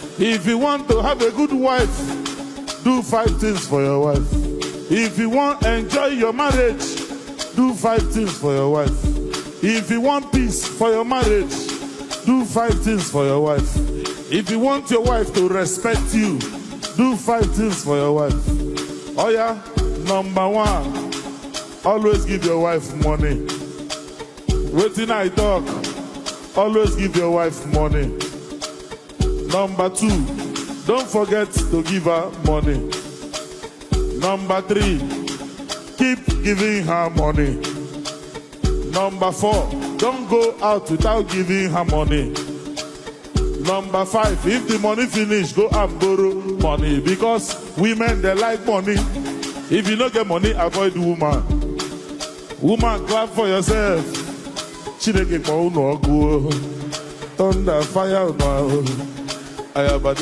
If you want to have a good wife, do 5 things for your wife. If you want to enjoy your marriage, do 5 things for your wife. If you want peace for your marriage, do 5 things for your wife. If you want your wife to respect you, do 5 things for your wife. Oh yeah, number 1, always give your wife money. Waiting I talk, always give your wife money. Number 2, don't forget to give her money. Number 3, keep giving her money. Number 4, don't go out without giving her money. Number 5, if the money finish, go and borrow money, because women, they like money. If you don't get money, avoid woman. Woman, clap for yourself. Chineke kwa uno ogu, thunder, fire, no. I have a